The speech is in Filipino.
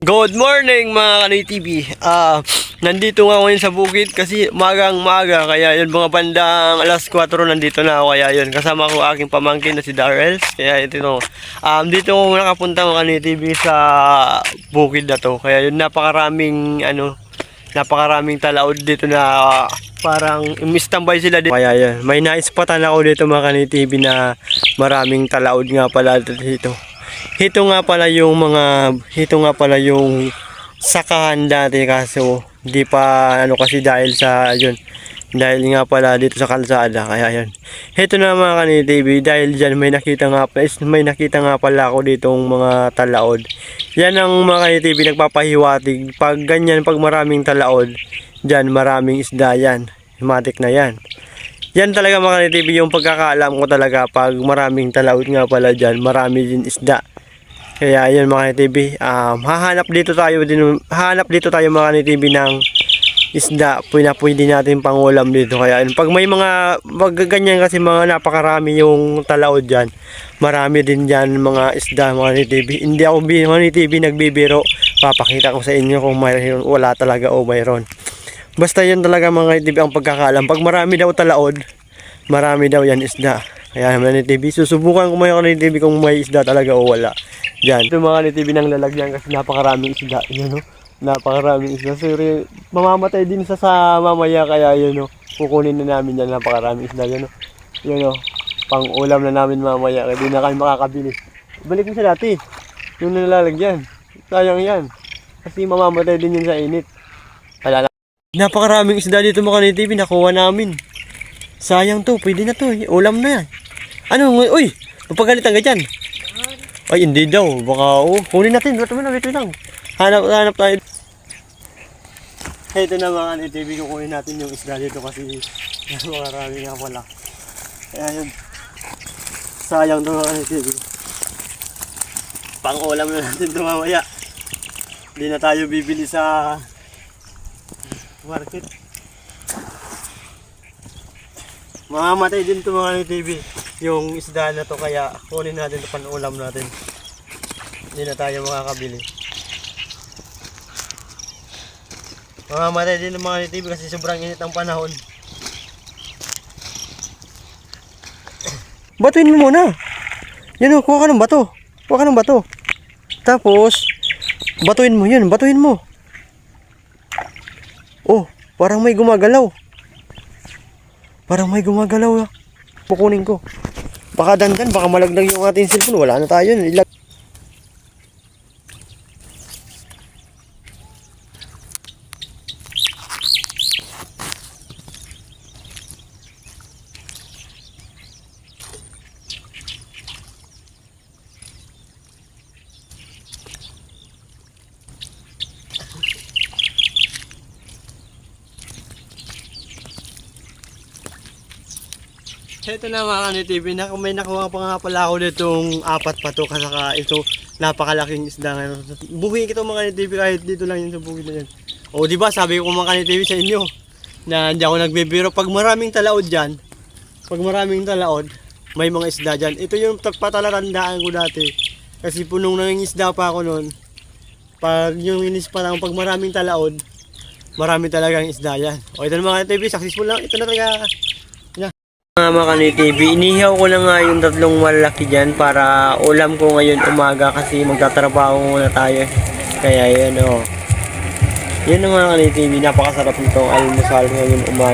Good morning mga Kanoy TV. Nandito nga ngayon sa bukid kasi magang maaga, kaya yun mga bandang alas 4 nandito na ako, kaya yun kasama ko aking pamangkin na si Darrell. Kaya ito dito ko nakapunta mga Kanoy TV sa bukid na to. Kaya yun napakaraming talaod dito na parang istambay sila dito. Kaya yun, may naispatan ako dito mga Kanoy TV na maraming talaod nga pala dito. Ito nga pala yung sakahan dati, kaso hindi pa kasi dahil nga pala dito sa kalsada, kaya yun. Ito na mga Kanoy TV, dahil dyan may nakita nga pala ako ditong mga talaod. Yan ang mga Kanoy TV nagpapahiwatig, pag maraming talaod dyan, maraming isda yan, himatik na yan. Yan talaga mga Kanoy TV yung pagkakaalam ko talaga, pag maraming talaod nga pala dyan, marami din isda. Kaya yun mga Kanoy TV, hahanap dito tayo mga Kanoy TV ng isda, pwede natin pangulam dito. Kaya yun, pag may mga ganyan kasi mga napakarami yung talaod dyan, marami din dyan mga isda mga Kanoy TV. Hindi ako mga Kanoy TV nagbibiro, papakita ko sa inyo kung mayroon, wala talaga o mayroon. Basta yan talaga mga Kanoy TV ang pagkakaalam, pag marami daw talaod, marami daw yan isda. Kaya mga Kanoy TV, susubukan ko mga Kanoy TV kung may isda talaga o wala. Diyan. Ito mga Kanoy TV nang lalagyan kasi napakaraming isda. Yan o. Napakaraming isda. Sorry, mamamatay din sa mamaya, kaya yun o. Kukunin na namin yan. Napakaraming isda. Yan o. Yan o. Pang ulam na namin mamaya. Kaya di na kami makakabili. Balik mo siya dati. Yung nalalagyan. Sayang yan. Kasi mamamatay din yun sa init. Alala. Napakaraming isda dito mga Kanoy TV. Nakuha namin. Sayang to. Pwede na to. Ulam na yan. Ano? Uy! Magpagalitan ka dyan. Ay, hindi daw. Baka, kunin natin. Wait lang. Hanap tayo. Ito na mga Kanoy TV. Kukunin natin yung isda dito kasi marami nga pala. Kaya yun. Sayang ito mga Kanoy TV. Pang-ulam na natin ito mamaya. Hindi na tayo bibili sa market. Mamamatay din ito mga Kanoy TV. Yung isda na to, kaya kunin natin ito, pan-ulam natin. Hindi na tayo makakabili. Mamamatay din ng mga Kanoy TV kasi sobrang init ang panahon. Batuin mo muna. Yan o, kuha ka ng bato. Tapos, batuin mo yun, batuin mo. Oh, parang may gumagalaw. Pukunin ko. Baka dandan, baka malaglag yung ating cellphone. Wala na tayo. Ito na mga Kanoy TV, may nakuha pa nga pala ako ditong 4 pa to, kasaka ito napakalaking isda ngayon. Buhin ito mga Kanoy TV kahit dito lang yun sa bukid na yan. O diba sabi ko mga Kanoy TV sa inyo na hindi ako nagbibiro, pag maraming talaod dyan, may mga isda dyan. Ito yung patalarandaan ko dati kasi punong nangingisda pa ako noon. Pag yung inis pa lang, pag maraming talaod, marami talagang isda yan. O ito na mga Kanoy TV, successful lang. Ito na talaga. Mga Kanoy TV, inihaw ko na nga yung 3 malaki dyan para ulam ko ngayon umaga kasi magtatrabaho muna tayo. Kaya yun o. Yun ang mga Kanoy TV, napakasarap nitong almusal ngayon umaga.